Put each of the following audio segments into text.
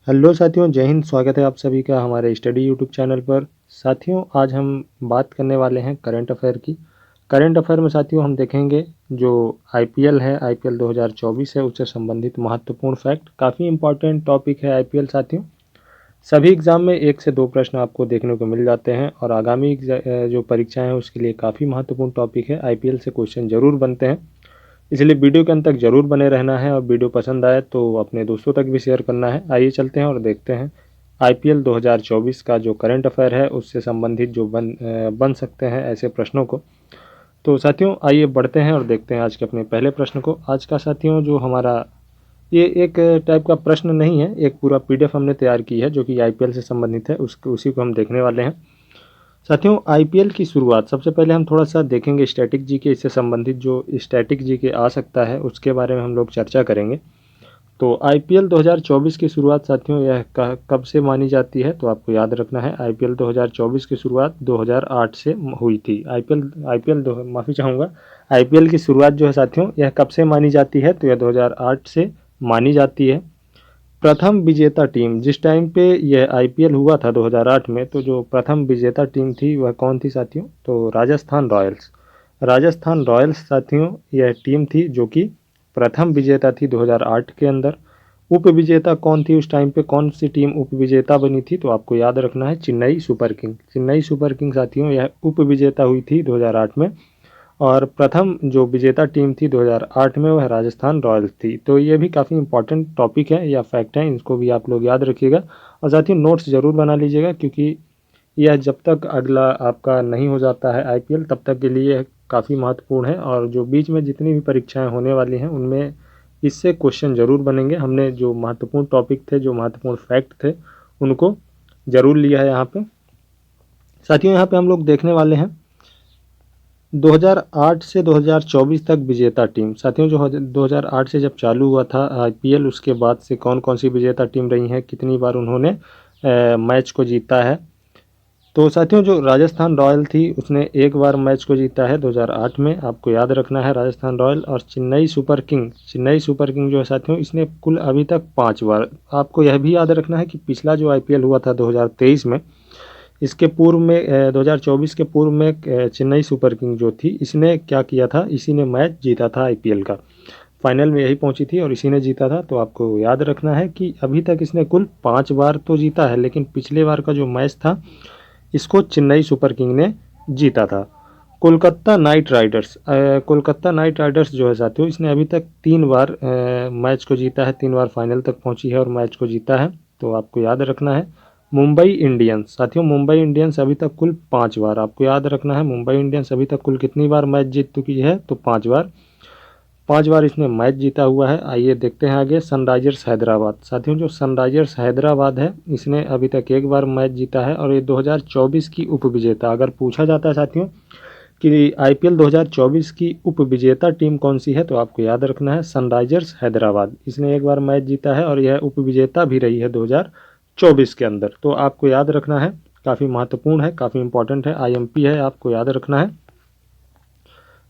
Hello साथियों, जय हिंद। स्वागत है आप सभी का हमारे स्टडी यूट्यूब चैनल पर। साथियों, आज हम बात करने वाले हैं करंट अफेयर की। करंट अफेयर में साथियों हम देखेंगे जो आईपीएल है, आईपीएल 2024 है, उससे संबंधित महत्वपूर्ण फैक्ट। काफ़ी इंपॉर्टेंट टॉपिक है आईपीएल साथियों। सभी एग्जाम में 1 से 2 प्रश्न आपको देखने को मिल जाते हैं और आगामी जो परीक्षाएं हैं उसके लिए काफ़ी महत्वपूर्ण टॉपिक है। आईपीएल से क्वेश्चन जरूर बनते हैं, इसलिए वीडियो के अंत तक जरूर बने रहना है और वीडियो पसंद आए तो अपने दोस्तों तक भी शेयर करना है। आइए चलते हैं और देखते हैं आईपीएल 2024 का जो करंट अफेयर है उससे संबंधित जो बन सकते हैं ऐसे प्रश्नों को। तो साथियों आइए बढ़ते हैं और देखते हैं आज के अपने पहले प्रश्न को। आज का साथियों जो हमारा ये एक टाइप का प्रश्न नहीं है, एक पूरा पीडीएफ हमने तैयार की है जो कि आईपीएल से संबंधित है, उसी को हम देखने वाले हैं। साथियों आईपीएल की शुरुआत, सबसे पहले हम थोड़ा सा देखेंगे स्टैटिक जीके, इससे संबंधित जो स्टैटिक जीके आ सकता है उसके बारे में हम लोग चर्चा करेंगे। तो आईपीएल 2024 की शुरुआत साथियों यह कब से मानी जाती है, तो आपको याद रखना है आईपीएल 2024 की शुरुआत 2008 से हुई थी। माफ़ी चाहूँगा, आईपीएल की शुरुआत जो है साथियों यह कब से मानी जाती है, तो यह 2008 से मानी जाती है। प्रथम विजेता टीम, जिस टाइम पे यह आईपीएल हुआ था 2008 में, तो जो प्रथम विजेता टीम थी वह कौन थी साथियों, तो राजस्थान रॉयल्स। राजस्थान रॉयल्स साथियों यह टीम थी जो कि प्रथम विजेता थी 2008 के अंदर। उप विजेता कौन थी उस टाइम पे, कौन सी टीम उप विजेता बनी थी, तो आपको याद रखना है Chennai super king. Chennai super king साथियों यह उप विजेता हुई थी 2008 में। और प्रथम जो विजेता टीम थी 2008 में वह राजस्थान रॉयल्स थी। तो ये भी काफ़ी इंपॉर्टेंट टॉपिक है या फैक्ट है, इसको भी आप लोग याद रखिएगा और साथियों नोट्स ज़रूर बना लीजिएगा, क्योंकि यह जब तक अगला आपका नहीं हो जाता है आईपीएल तब तक के लिए काफ़ी महत्वपूर्ण है। और जो बीच में जितनी भी परीक्षाएं होने वाली हैं उनमें इससे क्वेश्चन ज़रूर बनेंगे। हमने जो महत्वपूर्ण टॉपिक थे, जो महत्वपूर्ण फैक्ट थे, उनको ज़रूर लिया है यहाँ पे। साथियों यहाँ पे हम लोग देखने वाले हैं 2008 से 2024 तक विजेता टीम। साथियों जो 2008 से जब चालू हुआ था आईपीएल, उसके बाद से कौन कौन सी विजेता टीम रही हैं, कितनी बार उन्होंने मैच को जीता है। तो साथियों जो राजस्थान रॉयल थी उसने एक बार मैच को जीता है 2008 में, आपको याद रखना है राजस्थान रॉयल। और चेन्नई सुपर किंग जो है साथियों इसने कुल अभी तक 5 बार। आपको यह भी याद रखना है कि पिछला जो आईपीएल हुआ था 2023 में, इसके पूर्व में 2024 के पूर्व में चेन्नई सुपर किंग जो थी इसने क्या किया था, इसी ने मैच जीता था आईपीएल का। फाइनल में यही पहुंची थी और इसी ने जीता था। तो आपको याद रखना है कि अभी तक इसने कुल 5 बार तो जीता है, लेकिन पिछले बार का जो मैच था इसको चेन्नई सुपर किंग ने जीता था। कोलकाता नाइट राइडर्स जो है साथियों इसने अभी तक 3 बार मैच को जीता है, 3 बार फाइनल तक पहुंची है और मैच को जीता है। तो आपको याद रखना है मुंबई इंडियंस। साथियों मुंबई इंडियंस अभी तक कुल 5 बार, आपको याद रखना है मुंबई इंडियंस अभी तक कुल कितनी बार मैच जीत चुकी है, तो 5 बार। 5 बार इसने मैच जीता हुआ है। आइए देखते हैं आगे सनराइजर्स हैदराबाद। साथियों जो सनराइजर्स हैदराबाद है इसने अभी तक 1 बार मैच जीता है और ये 2024 की उप विजेता। अगर पूछा जाता है साथियों कि आईपीएल 2024 की उप विजेता टीम कौन सी है, तो आपको याद रखना है सनराइजर्स हैदराबाद। इसने 1 बार मैच जीता है और यह उप विजेता भी रही है 2024 के अंदर। तो आपको याद रखना है, काफ़ी महत्वपूर्ण है, काफ़ी इंपॉर्टेंट है, आईएमपी है, आपको याद रखना है।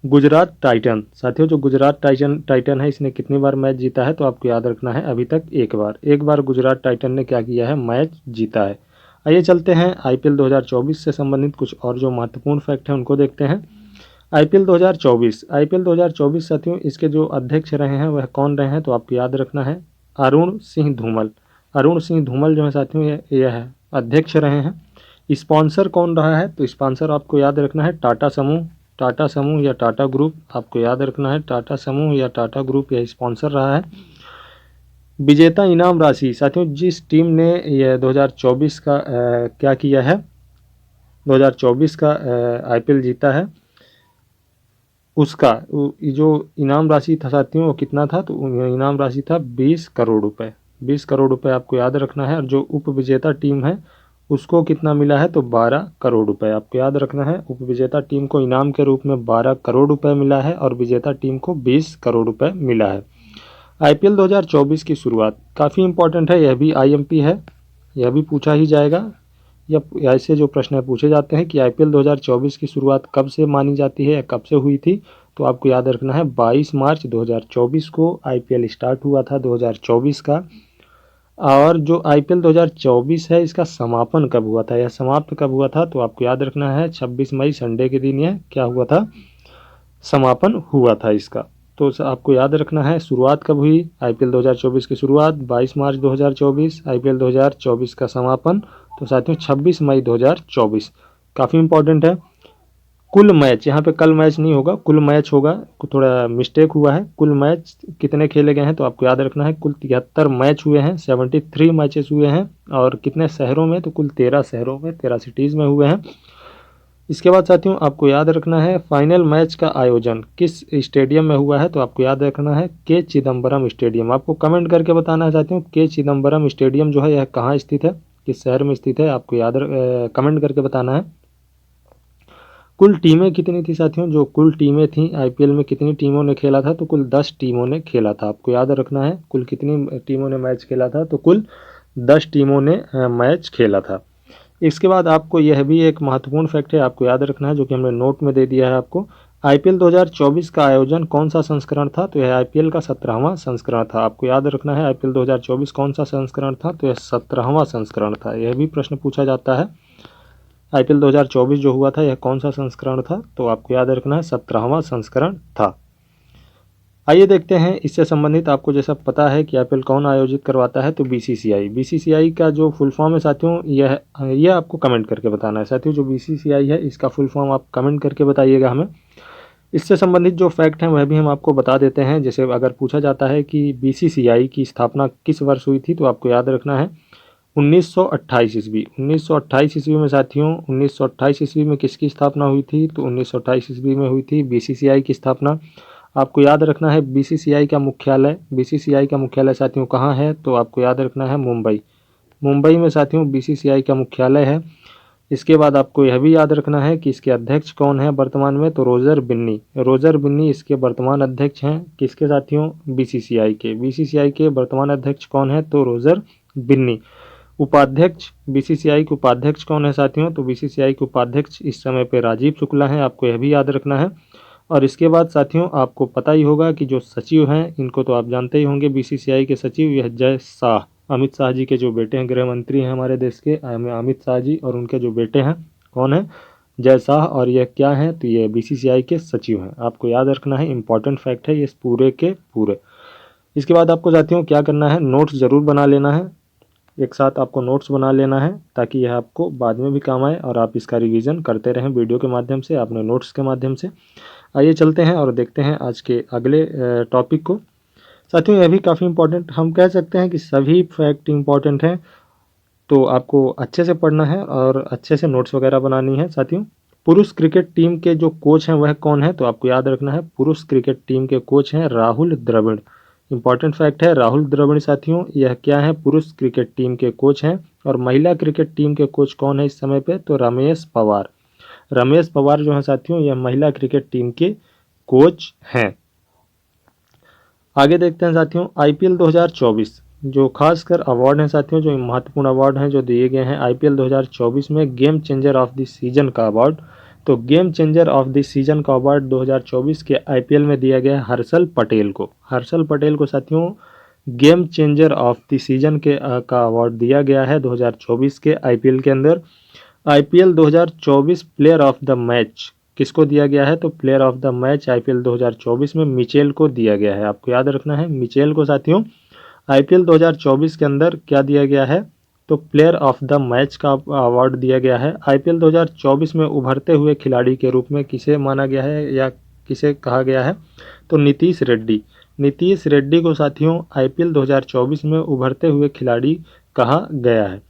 गुजरात टाइटन। साथियों जो गुजरात टाइटन है इसने कितनी बार मैच जीता है, तो आपको याद रखना है अभी तक 1 बार गुजरात टाइटन ने क्या किया है, मैच जीता है। आइए चलते हैं आईपीएल 2024 से संबंधित कुछ और जो महत्वपूर्ण फैक्ट हैं उनको देखते हैं। आईपीएल 2024 साथियों इसके जो अध्यक्ष रहे हैं वह कौन रहे हैं, तो आपको याद रखना है अरुण सिंह धूमल। अरुण सिंह धूमल जो है साथियों यह अध्यक्ष रहे हैं। स्पॉन्सर कौन रहा है, तो स्पॉन्सर आपको याद रखना है टाटा समूह या टाटा ग्रुप। आपको याद रखना है टाटा समूह या टाटा ग्रुप यह स्पॉन्सर रहा है। विजेता इनाम राशि, साथियों जिस टीम ने यह 2024 का क्या किया है, 2024 का आईपीएल जीता है, उसका जो इनाम राशि था साथियों वो कितना था, तो इनाम राशि था 20 करोड़ रुपए। 20 करोड़ रुपए आपको याद रखना है। और जो उप विजेता टीम है उसको कितना मिला है, तो 12 करोड़ रुपए। आपको याद रखना है उप विजेता टीम को इनाम के रूप में 12 करोड़ रुपए मिला है और विजेता टीम को 20 करोड़ रुपए मिला है। आईपीएल 2024 की शुरुआत काफ़ी इंपॉर्टेंट है, यह भी आईएमपी है, यह भी पूछा ही जाएगा। या ऐसे जो प्रश्न पूछे जाते हैं कि आईपीएल 2024 की शुरुआत कब से मानी जाती है या कब से हुई थी, तो आपको याद रखना है 22 मार्च 2024 को आईपीएल स्टार्ट हुआ था 2024 का। और जो आईपीएल 2024 है इसका समापन कब हुआ था या समाप्त कब हुआ था, तो आपको याद रखना है 26 मई संडे के दिन यह क्या हुआ था, समापन हुआ था इसका। तो आपको याद रखना है शुरुआत कब हुई, आईपीएल 2024 की शुरुआत 22 मार्च 2024, आईपीएल 2024 का समापन तो साथियों 26 मई 2024। काफ़ी इंपॉर्टेंट है। कुल मैच, यहाँ पे कल मैच नहीं होगा, कुल मैच होगा, थोड़ा मिस्टेक हुआ है। कुल मैच कितने खेले गए हैं, तो आपको याद रखना है कुल 73 मैच हुए हैं, 73 मैचेस हुए हैं। और कितने शहरों में, तो कुल 13 शहरों में, 13 सिटीज़ में हुए हैं। इसके बाद साथियों आपको याद रखना है फाइनल मैच का आयोजन किस स्टेडियम में हुआ है, तो आपको याद रखना है के चिदम्बरम स्टेडियम। आपको कमेंट करके बताना है साथियों के चिदम्बरम स्टेडियम जो है यह कहाँ स्थित है, किस शहर में स्थित है, आपको कमेंट करके बताना है। कुल टीमें कितनी थी साथियों, जो कुल टीमें थी आईपीएल में कितनी टीमों ने खेला था, तो कुल 10 टीमों ने खेला था। आपको याद रखना है कुल कितनी टीमों ने मैच खेला था, तो कुल 10 टीमों ने मैच खेला था। इसके बाद आपको यह भी एक महत्वपूर्ण फैक्ट है, आपको याद रखना है, जो कि हमने नोट में दे दिया है आपको। आईपीएल 2024 का आयोजन कौन सा संस्करण था, तो यह आईपीएल का 17वां संस्करण था। आपको याद रखना है आईपीएल 2024 कौन सा संस्करण था, तो यह 17वां संस्करण था। यह भी प्रश्न पूछा जाता है, आईपीएल 2024 जो हुआ था यह कौन सा संस्करण था, तो आपको याद रखना है 17वां संस्करण था। आइए देखते हैं इससे संबंधित, आपको जैसा पता है कि आईपीएल कौन आयोजित करवाता है, तो बीसीसीआई। बीसीसीआई का जो फुल फॉर्म है साथियों, यह आपको कमेंट करके बताना है साथियों। जो बीसीसीआई है इसका फुल फॉर्म आप कमेंट करके बताइएगा हमें। इससे संबंधित जो फैक्ट हैं वह भी हम आपको बता देते हैं। जैसे अगर पूछा जाता है कि बीसीसीआई की स्थापना किस वर्ष हुई थी, तो आपको याद रखना है 1928 ईस्वी। 1928 ईस्वी में साथियों, 1928 ईस्वी में किसकी स्थापना हुई थी, तो 1928 ईस्वी में हुई थी बीसीसीआई की स्थापना। आपको याद रखना है बीसीसीआई का मुख्यालय साथियों कहाँ है, तो आपको याद रखना है मुंबई। मुंबई में साथियों बीसीसीआई का मुख्यालय है। इसके बाद आपको यह भी याद रखना है कि इसके अध्यक्ष कौन है वर्तमान में, तो रोजर बिन्नी। रोजर बिन्नी इसके वर्तमान अध्यक्ष हैं, किसके साथियों, बीसीसीआई के। बीसीसीआई के वर्तमान अध्यक्ष कौन है, तो रोजर बिन्नी। उपाध्यक्ष, बीसीसीआई के उपाध्यक्ष कौन है साथियों, तो बीसीसीआई के उपाध्यक्ष इस समय पे राजीव शुक्ला हैं। आपको यह भी याद रखना है। और इसके बाद साथियों आपको पता ही होगा कि जो सचिव हैं इनको तो आप जानते ही होंगे, बीसीसीआई के सचिव यह जय शाह, अमित शाह जी के जो बेटे हैं, गृह मंत्री हैं हमारे देश के अमित शाह जी, और उनके जो बेटे हैं कौन है, जय शाह। और यह क्या है, तो ये बीसीसीआई के सचिव हैं। आपको याद रखना है, इंपॉर्टेंट फैक्ट है ये पूरे के पूरे। इसके बाद आपको साथियों क्या करना है, नोट्स ज़रूर बना लेना है। एक साथ आपको नोट्स बना लेना है ताकि यह आपको बाद में भी काम आए और आप इसका रिवीजन करते रहें वीडियो के माध्यम से, अपने नोट्स के माध्यम से। आइए चलते हैं और देखते हैं आज के अगले टॉपिक को। साथियों यह भी काफ़ी इंपॉर्टेंट, हम कह सकते हैं कि सभी फैक्ट इंपॉर्टेंट हैं, तो आपको अच्छे से पढ़ना है और अच्छे से नोट्स वगैरह बनानी है। साथियों पुरुष क्रिकेट टीम के जो कोच हैं वह कौन है, तो आपको याद रखना है पुरुष क्रिकेट टीम के कोच हैं राहुल द्रविड़। इंपॉर्टेंट फैक्ट है, राहुल द्रविड़ साथियों यह क्या है, पुरुष क्रिकेट टीम के कोच हैं। और महिला क्रिकेट टीम के कोच कौन है इस समय पे, तो रमेश पवार। रमेश पवार जो है साथियों यह महिला क्रिकेट टीम के कोच हैं। आगे देखते हैं साथियों आईपीएल 2024 जो खासकर अवार्ड हैं साथियों, जो महत्वपूर्ण अवार्ड हैं जो दिए गए हैं आईपीएल 2024 में, game changer of the season का अवार्ड। तो game changer of the season का अवार्ड 2024 के आईपीएल में दिया गया हर्षल पटेल को। हर्षल पटेल को साथियों game changer of the season का अवार्ड दिया गया है 2024 के आईपीएल के अंदर। IPL 2024 player of the match किसको दिया गया है, तो player of the match IPL 2024 में मिचेल को दिया गया है। आपको याद रखना है मिचेल को साथियों आईपीएल 2024 के अंदर क्या दिया गया है, तो प्लेयर ऑफ द मैच का अवार्ड दिया गया है। आईपीएल 2024 में उभरते हुए खिलाड़ी के रूप में किसे माना गया है या किसे कहा गया है, तो नीतीश रेड्डी। नीतीश रेड्डी को साथियों आईपीएल 2024 में उभरते हुए खिलाड़ी कहा गया है।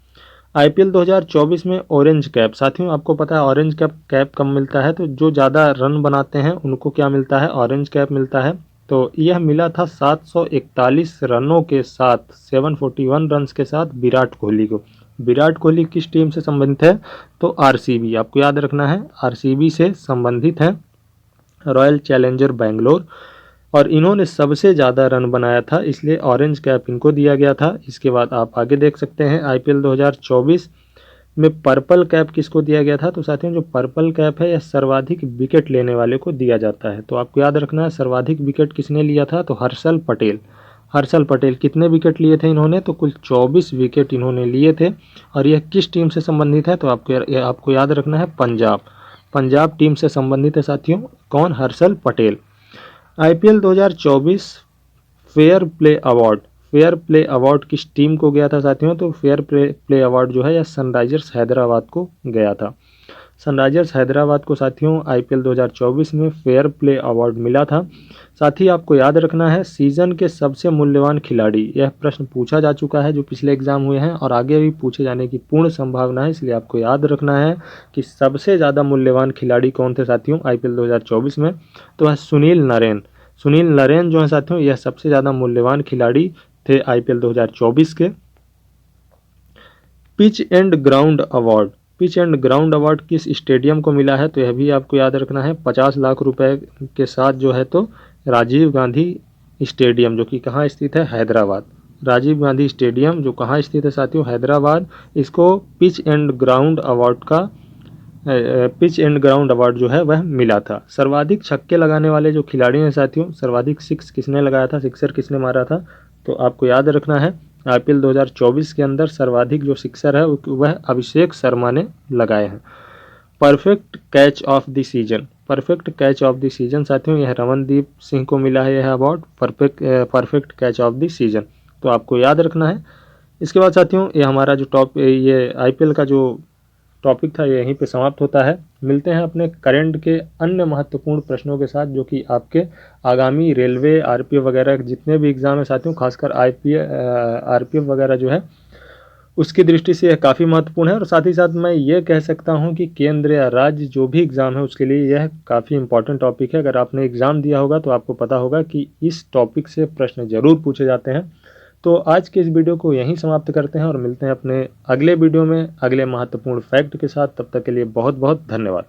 आईपीएल 2024 में ऑरेंज कैप, साथियों आपको पता है ऑरेंज कैप कब मिलता है, तो जो ज़्यादा रन बनाते हैं उनको क्या मिलता है, ऑरेंज कैप मिलता है। तो यह मिला था 741 रनों के साथ, 741 रन्स के साथ विराट कोहली को। विराट कोहली किस टीम से संबंधित है, तो आरसीबी। आपको याद रखना है आरसीबी से संबंधित है, रॉयल चैलेंजर बेंगलोर। और इन्होंने सबसे ज़्यादा रन बनाया था इसलिए ऑरेंज कैप इनको दिया गया था। इसके बाद आप आगे देख सकते हैं आईपीएल 2024 में पर्पल कैप किसको दिया गया था, तो साथियों जो पर्पल कैप है यह सर्वाधिक विकेट लेने वाले को दिया जाता है। तो आपको याद रखना है सर्वाधिक विकेट किसने लिया था, तो हर्षल पटेल। हर्षल पटेल कितने विकेट लिए थे इन्होंने, तो कुल 24 विकेट इन्होंने लिए थे। और यह किस टीम से संबंधित है, तो आपको याद रखना है पंजाब टीम से संबंधित है साथियों। कौन? Harshal Patel. IPL 2024 fair play award किस टीम को गया था साथियों, तो फेयर प्ले अवार्ड जो है यह सनराइजर्स हैदराबाद को गया था। सनराइजर्स हैदराबाद को साथियों आईपीएल 2024 में फेयर प्ले अवार्ड मिला था। साथ ही आपको याद रखना है सीजन के सबसे मूल्यवान खिलाड़ी, यह प्रश्न पूछा जा चुका है जो पिछले एग्जाम हुए हैं और आगे भी पूछे जाने की पूर्ण संभावना है, इसलिए आपको याद रखना है कि सबसे ज़्यादा मूल्यवान खिलाड़ी कौन थे साथियों आईपीएल 2024 में, तो है सुनील नरेन जो है साथियों यह सबसे ज़्यादा मूल्यवान खिलाड़ी थे आईपीएल 2024 के। पिच एंड ग्राउंड अवार्ड किस स्टेडियम को मिला है, तो यह भी आपको याद रखना है। 50 लाख रुपए के साथ जो है तो राजीव गांधी स्टेडियम, जो कि कहाँ स्थित है, हैदराबाद। राजीव गांधी स्टेडियम जो कहाँ स्थित है साथियों, हैदराबाद। इसको पिच एंड ग्राउंड अवार्ड जो है वह मिला था। सर्वाधिक छक्के लगाने वाले जो खिलाड़ी हैं साथियों, सर्वाधिक सिक्स किसने लगाया था, सिक्सर किसने मारा था, तो आपको याद रखना है आईपीएल 2024 के अंदर सर्वाधिक जो सिक्सर है वह अभिषेक शर्मा ने लगाए हैं। Perfect catch of the season साथियों यह रमनदीप सिंह को मिला है यह award, perfect catch of the season, तो आपको याद रखना है। इसके बाद साथियों ये हमारा जो ये आईपीएल का जो टॉपिक था ये यहीं पे समाप्त होता है। मिलते हैं अपने करंट के अन्य महत्वपूर्ण प्रश्नों के साथ, जो कि आपके आगामी रेलवे आरपीएफ वगैरह जितने भी एग्ज़ाम है साथियों, खासकर आरपीएफ वगैरह जो है उसकी दृष्टि से यह काफ़ी महत्वपूर्ण है। और साथ ही साथ मैं ये कह सकता हूँ कि केंद्र या राज्य जो भी एग्ज़ाम है उसके लिए यह काफ़ी इंपॉर्टेंट टॉपिक है। अगर आपने एग्ज़ाम दिया होगा तो आपको पता होगा कि इस टॉपिक से प्रश्न ज़रूर पूछे जाते हैं। तो आज के इस वीडियो को यहीं समाप्त करते हैं और मिलते हैं अपने अगले वीडियो में अगले महत्वपूर्ण फैक्ट के साथ। तब तक के लिए बहुत बहुत धन्यवाद।